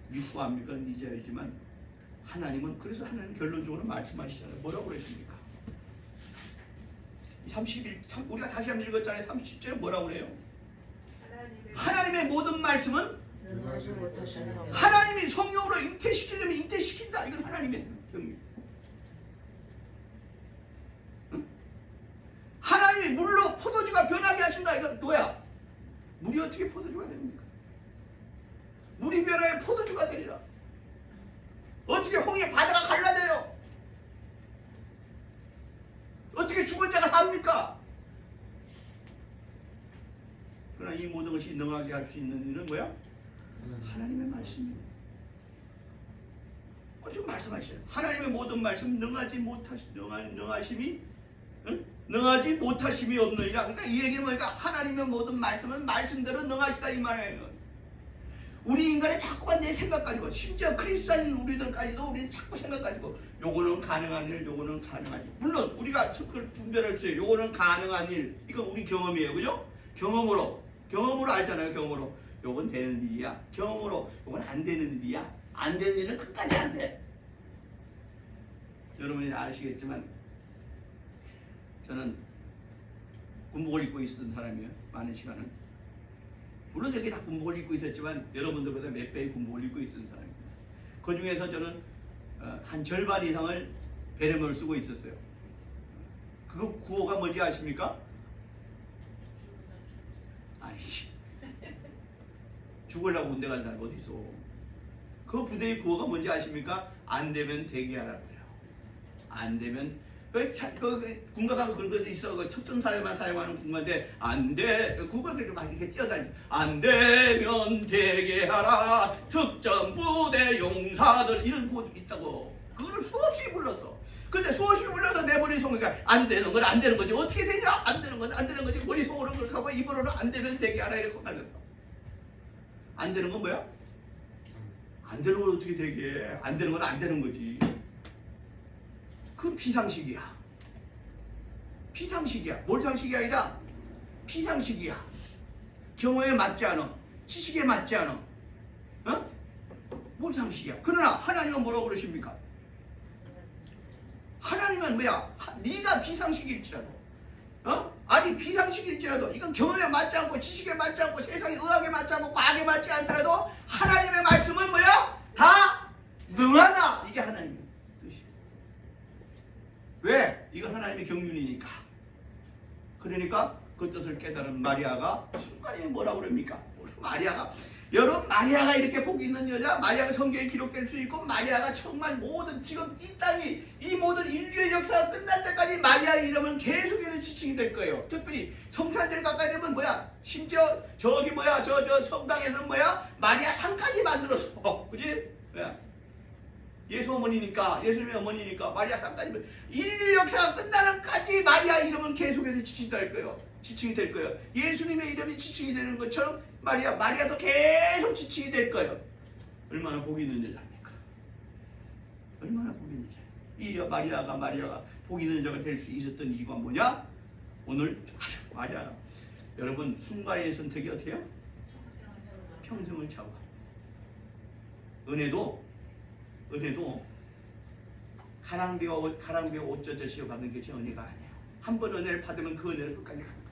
믿고 안 믿고는 네 자유지만 하나님은 그래서 하나님 결론적으로 말씀하시잖아요. 뭐라고 그러십니까? 31 우리가 다시 한번 읽었잖아요. 30절에 뭐라고 그래요? 하나님의 모든 말씀은 능하지 못하셔서 하나님이 성령으로 잉태시키려면 잉태시킨다. 이건 하나님의 경륜. 하나님이 물로 포도주가 변하게 하신다. 이건 뭐야? 물이 어떻게 포도주가 됩니까? 물이 변하여 포도주가 되리라. 어떻게 홍해 바다가 갈라져요? 어떻게 죽은 자가 삽니까? 그러나 이 모든 것이 능하게 할 수 있는 일은 뭐야? 하나님의 말씀입니다. 지금 말씀하시죠. 하나님의 모든 말씀 능하지 못하심이 없느니라. 그러니까 이 얘기는 뭐니까 하나님의 모든 말씀은 말씀대로 능하시다 이 말이에요. 우리 인간의 자꾸만 내 생각 가지고, 심지어 크리스찬인 우리들까지도 우리 자꾸 생각 가지고 요거는 가능한 일, 요거는 가능한 일. 물론 우리가 그걸 분별할 수 있어요. 요거는 가능한 일. 이건 우리 경험이에요. 그죠? 경험으로 알잖아요. 경험으로. 요건 되는 일이야. 경험으로 요건 안 되는 일이야. 안 되는 일은 끝까지 안 돼. 여러분이 아시겠지만 저는 군복을 입고 있었던 사람이에요. 많은 시간은. 물론 여기 다 군복을 입고 있었지만 여러분들보다 몇 배의 군복을 입고 있었던 사람입니다. 그 중에서 저는 한 절반 이상을 베레모를 쓰고 있었어요. 그 구호가 뭔지 아십니까? 아니지. 죽으려고 군대 간 사람 어디 있어? 그 부대의 구호가 뭔지 아십니까? 안 되면 대기하라고요. 안 되면 군가가 그런 거 있어. 그 특전사에만 사용하는 군가인데 안 돼. 군가들이 막 이렇게 뛰어다니죠. 안 되면 대기하라. 특전 부대 용사들 이런 구호도 있다고. 그거를 수없이 불렀어. 근데 수없이 불러서 내 머릿속에 안 되는 건 안 되는 거지. 어떻게 되냐? 안 되는 건 안 되는 거지. 머릿속으로 그걸 하고 입으로는 안 되면 대기하라 이렇게 말렸다. 안 되는 건 뭐야? 안 되는 건 어떻게 되게? 안 되는 건 안 되는 거지. 그 비상식이야. 비상식이야. 몰상식이 아니라 비상식이야. 경험에 맞지 않아. 지식에 맞지 않아. 어? 몰상식이야. 그러나 하나님은 뭐라고 그러십니까? 하나님은 뭐야? 네가 비상식일지라도, 아니 비상식일지라도, 이건 경험에 맞지 않고 지식에 맞지 않고 세상의 의학에 맞지 않고 과학에 맞지 않더라도 하나님의 말씀은 뭐야? 다 능하다. 이게 하나님의 뜻이에요. 왜? 이건 하나님의 경륜이니까. 그러니까 그 뜻을 깨달은 마리아가 순간에 뭐라고 그럽니까? 마리아가, 여러분, 마리아가 이렇게 복이 있는 여자, 마리아가 성경에 기록될 수 있고, 마리아가 정말 모든, 지금 이 땅이, 이 모든 인류의 역사가 끝날 때까지 마리아의 이름은 계속해서 지칭이 될 거예요. 특별히 성탄절 가까이 되면 뭐야? 심지어 저기 뭐야? 저 성당에서는 뭐야? 마리아 상까지 만들었어. 그지? 뭐야? 예수 어머니니까, 예수님의 어머니니까 마리아 상까지, 인류 역사가 끝나는까지 마리아 이름은 계속해서 지칭이 될 거예요. 예수님의 이름이 지칭이 되는 것처럼 마리아도 계속 지칭이 될 거예요. 얼마나 복이 있는 여자입니까? 얼마나 복이 있는 여자. 이 마리아가 복이 있는 여자가 될 수 있었던 이유가 뭐냐? 오늘 마리아가, 여러분, 순간의 선택이 어떻게 해요? 평생을 차고. 은혜도 가랑비와 옷 젖으시어 받는 것이 은혜가 아니에요. 한 번 은혜를 받으면 그 은혜를 끝까지 가는 거예요.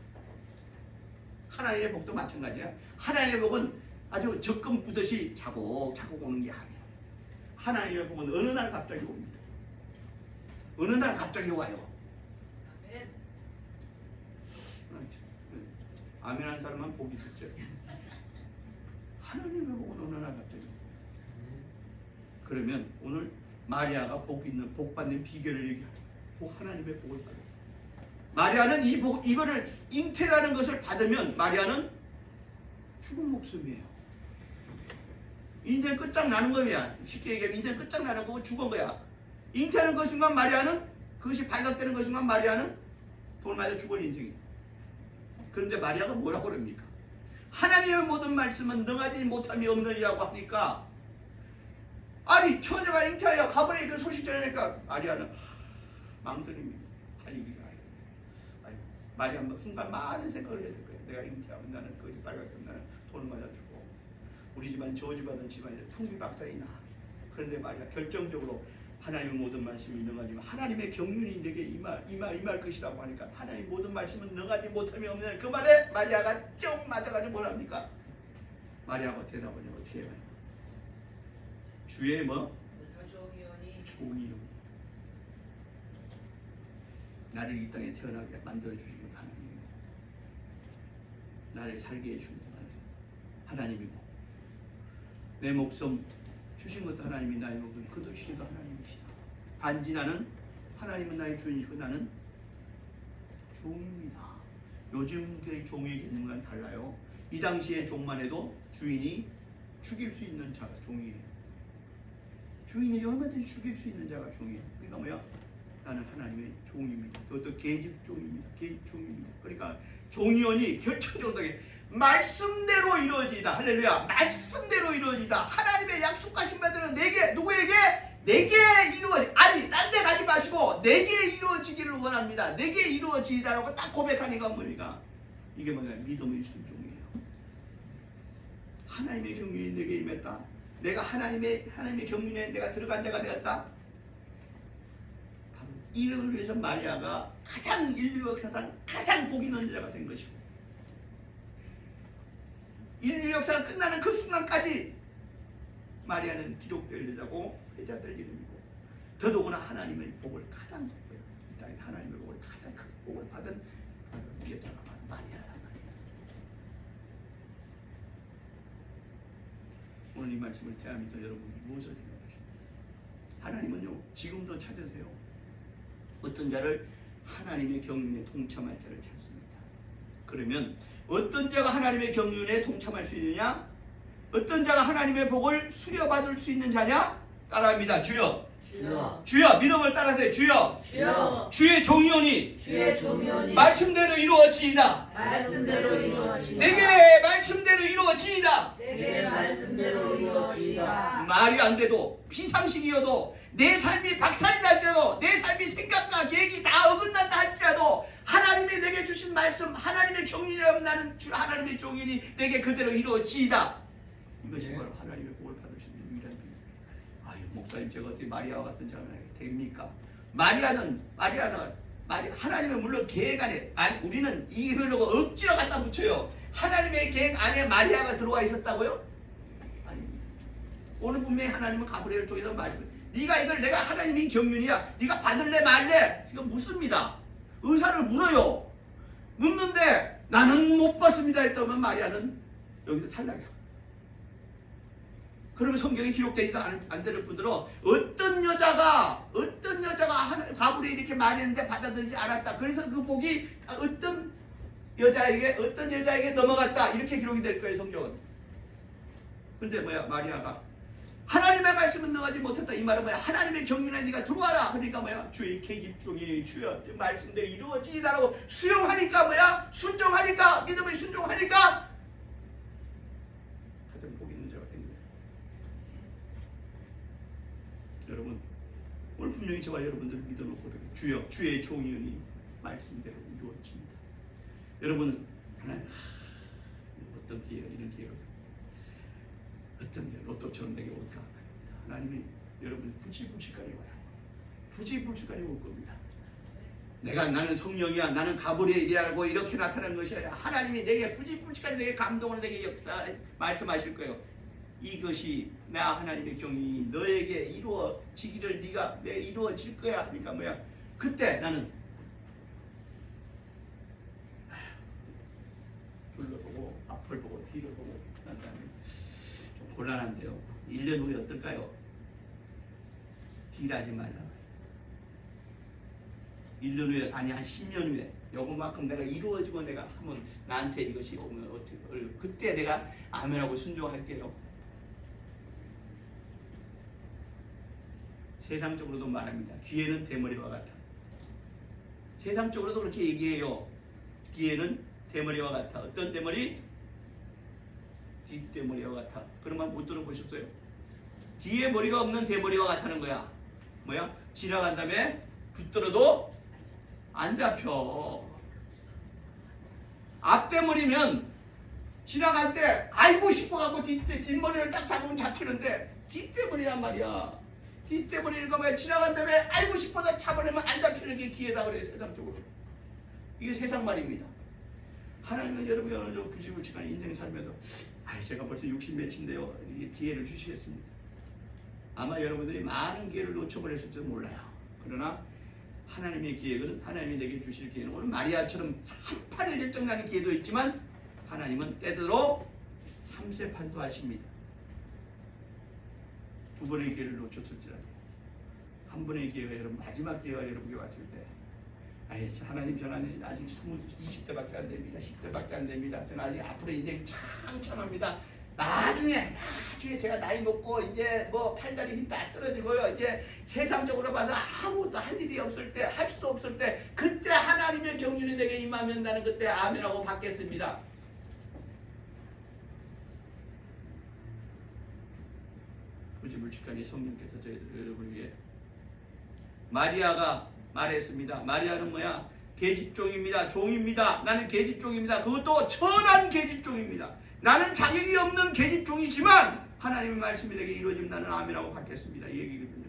하나님의 복도 마찬가지야. 하나님의 복은 아주 적금 부듯이 차곡차곡 오는 게 아니에요. 하나님의 복은 어느 날 갑자기 옵니다. 어느 날 갑자기 와요. 아멘 한 사람만 복이 있었죠. 하나님의 복은 어느 날 갑자기 와요. 그러면 오늘 마리아가 복 받는 비결을 얘기하는 하나님의 복을 받아요. 마리아는 이거를 잉태라는 것을 받으면 마리아는 죽은 목숨이에요. 인생 끝장나는 거야. 쉽게 얘기하면 인생 끝장나는 거고 죽은 거야. 잉태하는 것 순간 마리아는, 그것이 발각되는 것 순간 마리아는 돌 맞아 죽을 인생이에요. 그런데 마리아가 뭐라고 그럽니까? 하나님의 모든 말씀은 능하지 못함이 없느니라고 하니까, 아니 처녀가 잉태하여 가버리니 그 소식 전하니까 마리아는 망설입니다. 마리아 순간 많은 생각을 해야 될 거예요. 내가 잉태하면 나는 거기 빨갛게 나는 돈을 맞아 주고 우리 집안 저주받은 집안이 풍비박산이나. 그런데 마리아 결정적으로 하나님의 모든 말씀이 능하지만 하나님의 경륜이 내게 임할 것이라고 하니까, 하나님의 모든 말씀은 능하지 못함이 없는 그 말에 마리아가 쭉 맞아가지고 뭐랍니까? 마리아가 대답하니 어떻게 해요? 주의 뭐? 종이요. 나를 이 땅에 태어나게 만들어 주시는 하나님이고, 나를 살게 해주는 하나님이고, 내 목숨 주신 것도 하나님이, 나의 목숨 거두시는 것도 하나님이시다. 단지 나는, 하나님은 나의 주인이시고 나는 종입니다. 요즘 종의 개념과는 달라요. 이 당시의 종만 해도 주인이 죽일 수 있는 자가 종이에요. 주인이 얼마든지 죽일 수 있는 자가 종이에요. 그러니까 뭐야? 나는 하나님의 종입니다. 그것도 계집종입니다. 계집종입니다. 그러니까 종이원이 결정적으로 말씀대로 이루어지다. 할렐루야. 말씀대로 이루어지다. 하나님의 약속하신 바대로 내게, 누구에게? 내게 이루어지, 아니 딴 데 가지 마시고 내게 이루어지기를 원합니다. 내게 이루어지다라고 딱 고백하니까 뭡니까? 이게 뭐냐? 믿음의 순종이에요. 하나님의 경륜이 내게 임했다. 내가 하나님의 경륜에 내가 들어간 자가 되었다. 바로 이를 위해서 마리아가 가장 인류 역사상 가장 복 있는 자가 된 것이고, 인류 역사가 끝나는 그 순간까지 마리아는 기록될 여자고 회자될 이름이고, 더더구나 하나님의 복을 가장, 이 땅에 하나님의 복을 가장 큰 복을 받은 여자가 마리아야. 오늘 이 말씀을 대하면서 여러분이 무엇을 생각하십니까? 하나님은요, 지금도 찾으세요. 어떤 자를 하나님의 경륜에 동참할 자를 찾습니다. 그러면 어떤 자가 하나님의 경륜에 동참할 수 있느냐? 어떤 자가 하나님의 복을 수려받을 수 있는 자냐? 따라합니다. 주여, 주여, 주여, 믿음을 따라서 주여, 주여, 주의 종이오니 주의 종이오니 말씀대로 이루어지이다. 말씀대로 이루어지이다. 내게 말씀대로 이루어지이다. 내게 말씀대로 이루어지이다. 말이 안 돼도, 비상식이어도, 내 삶이 박살이 날지라도, 내 삶이 생각과 계획이 다 어긋난다 할지라도 하나님이 내게 주신 말씀, 하나님의 경륜이라면 나는 하나님의 종이니 내게 그대로 이루어지이다. 이것이 바로 하나님의 복을 받을 수 있는 유일한 길. 아유, 목사님, 제가 어떻게 마리아와 같은 자가 됩니까? 마리아는 하나님의 물론 계획 안에, 아니 우리는 이러려고 억지로 갖다 붙여요. 하나님의 계획 안에 마리아가 들어와 있었다고요? 아닙니다. 오늘 분명히 하나님은 가브리엘을 통해서 말씀을, 네가 이걸, 내가 하나님이 경륜이야, 네가 받을래 말래, 이거 묻습니다. 의사를 물어요. 묻는데 나는 못 받습니다 했다면 마리아는 여기서 탈락이야. 그러면 성경에 기록되지도 않을 뿐더러 어떤 여자가 가브리엘이 이렇게 말했는데 받아들이지 않았다. 그래서 그 복이 어떤 여자에게 넘어갔다. 이렇게 기록이 될 거예요, 성경은. 그런데 뭐야, 마리아가 하나님의 말씀은 능하지 못했다. 이 말은 뭐야? 하나님의 경륜에 네가 들어와라. 그러니까 뭐야? 주의 계집종이 주여 말씀대로 이루어지다라고 수용하니까 뭐야? 순종하니까, 믿음을 순종하니까 가장 복 있는 자가 된 거예요. 여러분, 오늘 분명히 저와 여러분들 믿음을 고백해요. 주여, 주의 종이니 말씀대로 이루어집니다. 여러분, 하나님, 어떤 기회가, 이런 기회가 어떤 게 로또처럼 내게 올까? 하나님이 여러분 부지불식간에 와요. 부지불식간에 올 겁니다. 나는 성령이야, 나는 가브리엘이라고 이렇게 나타나는 것이 아니라 하나님이 내게 부지불식간에 내게 감동으로 내게 역사 말씀하실 거예요. 이것이 나 하나님의 경륜이 너에게 이루어지기를 네가 내 이루어질 거야. 그러니까 뭐야? 그때 나는 둘러보고 앞을 보고 뒤를 보고 난 다음에 좀 곤란한데요. 1년 후에 어떨까요? 딜하지 말라. 1년 후에, 아니 한 10년 후에 요거만큼 내가 이루어지고 내가 한번 나한테 이것이 오면 어떻게, 그때 내가 아멘하고 순종할게요. 세상적으로도 말합니다. 기회는 대머리와 같아. 세상적으로도 그렇게 얘기해요. 기회는 대머리와 같아. 어떤 대머리? 뒷대머리와 같아. 그런 말 못 들어보셨어요? 뒤에 머리가 없는 대머리와 같다는 거야. 뭐야? 지나간 다음에 붙들어도 안 잡혀. 앞대머리면 지나갈 때 아이고 싶어갖고 뒷머리를 딱 잡으면 잡히는데 뒷대머리란 말이야. 뒷대머리가 뭐야? 지나간 다음에 아이고 싶어서 잡으려면 안 잡히는 게 기회다 그래요, 세상적으로. 이게 세상 말입니다. 하나님은 여러분이 어느 정도 부지불식한 인생 살면서 제가 벌써 60몇인데요. 이게 기회를 주시겠습니다. 아마 여러분들이 많은 기회를 놓쳐버렸을지도 몰라요. 그러나 하나님의 기회는 하나님이 내게 주실 기회는 오늘 마리아처럼 한판에 결정나는 기회도 있지만 하나님은 때대로 3세판도 하십니다. 두 번의 기회를 놓쳤을지라도 한 번의 기회가 여러분 마지막 기회가 여러분에게 왔을 때 하나님 저는 아직 20대밖에 안 됩니다. 10대밖에 안 됩니다. 저는 아직 앞으로 인생 창창합니다. 나중에 제가 나이 먹고 이제 뭐 팔다리 힘 다 떨어지고요. 이제 세상적으로 봐서 아무것도 할 일이 없을 때, 할 수도 없을 때, 그때 하나님의 경륜이 내게 임하면 나는 그때 아멘하고 받겠습니다. 굳이 물직하니 성령께서 저희들을 위해 마리아가 말했습니다. 마리아는 뭐야? 계집종입니다. 종입니다. 나는 계집종입니다. 그것도 천한 계집종입니다. 나는 자격이 없는 계집종이지만 하나님의 말씀이 내게 이루어지면 나는 아멘하고 받겠습니다. 이 얘기거든요.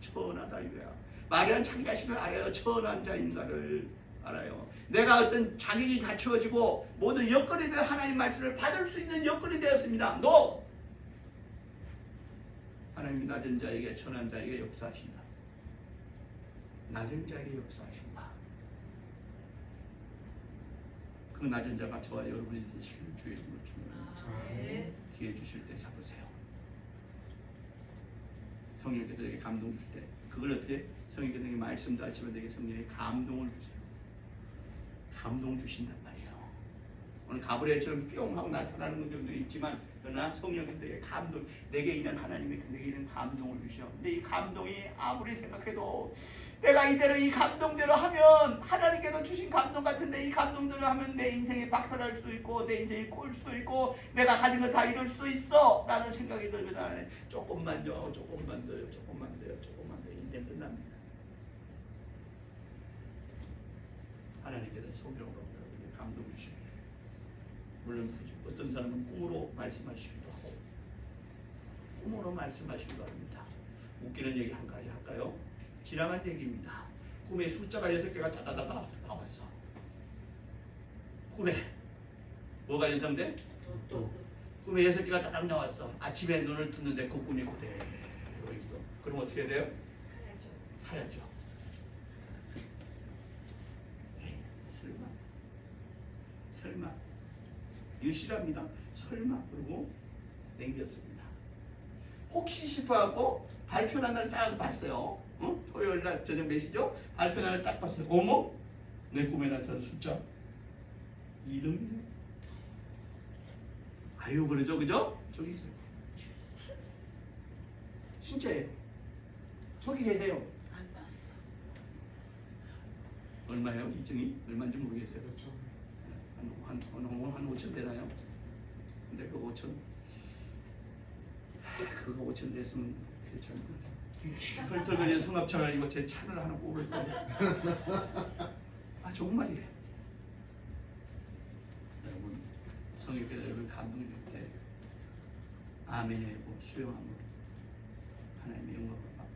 천하다 이거야. 마리아는 자기 자신을 알아요. 천한 자인가를 알아요. 내가 어떤 자격이 갖추어지고 모든 여건이 되어 하나님의 말씀을 받을 수 있는 여건이 되었습니다. No! 하나님이 낮은 자에게 천한 자에게 역사하신다. 낮은 자에게 역사하신다. 그 낮은 자가 저와 여러분이 되시길 주의 이름으로 축원합니다. 기회 주실 때 잡으세요. 성령께서 내게 감동 주실 때 그걸 어떻게 성령께서 내게 말씀도 하시면 내게 성령의 감동을 주세요. 감동 주신단 말이에요. 오늘 가브리엘처럼 뿅 하고 나타나는 경우도 있지만 그러나 성령께서 내게 감동, 내게 있는 하나님이 내게 있는 감동을 주셔. 근데 이 감동이 아무리 생각해도 내가 이대로 이 감동대로 하면 하나님께서 주신 감동 같은데 이 감동대로 하면 내 인생이 박살날 수도 있고 내 인생이 꼬일 수도 있고 내가 가진 거 다 잃을 수도 있어 라는 생각이 들거든. 조금만요, 조금만 더요, 조금만 더요, 조금만 더요. 인생 끝납니다. 하나님께서 성령으로 여러분에게 감동 주십니다. 물론 어떤 사람은 꿈으로 말씀하시기도 하고 꿈으로 말씀하시기도 합니다. 웃기는 얘기 한 가지 할까요? 지나간 얘기입니다. 꿈에 숫자가 6개가 다다다다 나왔어. 꿈에 뭐가 연상돼? 꿈에 6개가 다닥 나왔어. 아침에 눈을 뜨는데 그 꿈이 그대로 있어. 그럼 어떻게 해야 돼요? 사야죠. 에이, 설마 일시랍니다. 설마 그러고 남겼습니다. 혹시 싶어갖고 발표한 날 딱 봤어요. 토요일 날 저녁 몇 시죠? 발표한 날 딱 봤어요. 어머? 내 꿈에 나타난 숫자 2등이네. 아유 그러죠, 그죠? 저기 있어요. 진짜예요. 저기 계세요. 안 떴어. 얼마예요? 이증이 얼마인지 모르겠어요. 그렇죠. 한 5천 되나요? 근데 그 5천 그거 5천 됐으면 괜찮은 털털거리는 성합차가 이거 제 차를 하나 뽑을 거예요. 아 정말이에요. 여러분 성령께서 여러분 감동 줄 때 아멘이고 수용함으로 하나님의 영광을 받고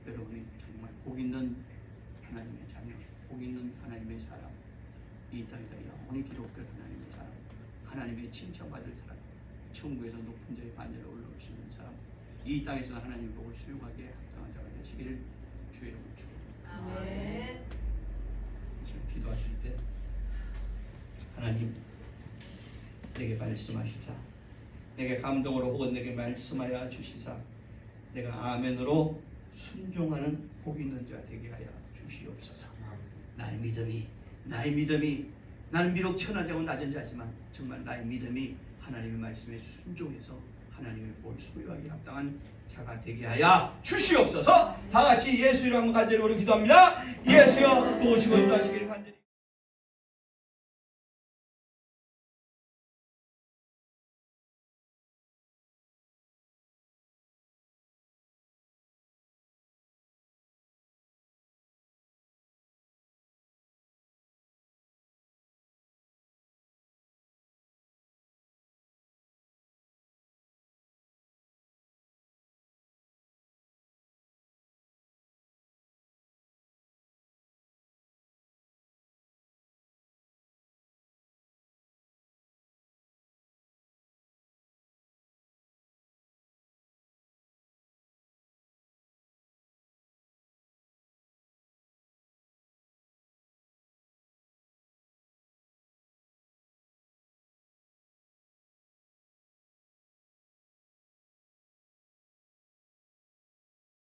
여러분이 정말 복 있는 하나님의 자녀, 복 있는 하나님의 사람, 이 땅에서 영원히 기록될 하나님의 사람, 하나님의 칭찬받을 사람, 천국에서 높은 자의 반열에 올라올 수 있는 사람, 이 땅에서 하나님의 복을 수용하게 합당한 자가 되시기를 주의 이름으로 축원합니다. 아멘. 지금 기도하실 때 하나님 내게 말씀하시자, 내게 감동으로 혹은 내게 말씀하여 주시자, 내가 아멘으로 순종하는 복 있는 자 되게 하여 주시옵소서. 나의 믿음이 나는 비록 천한 자고 낮은 자지만 정말 나의 믿음이 하나님의 말씀에 순종해서 하나님의 복을 소유하기 합당한 자가 되게 하여 주시옵소서. 다 같이 예수 이름으로 간절히 기도합니다. 예수여 도우시고 인도하시기를 간절히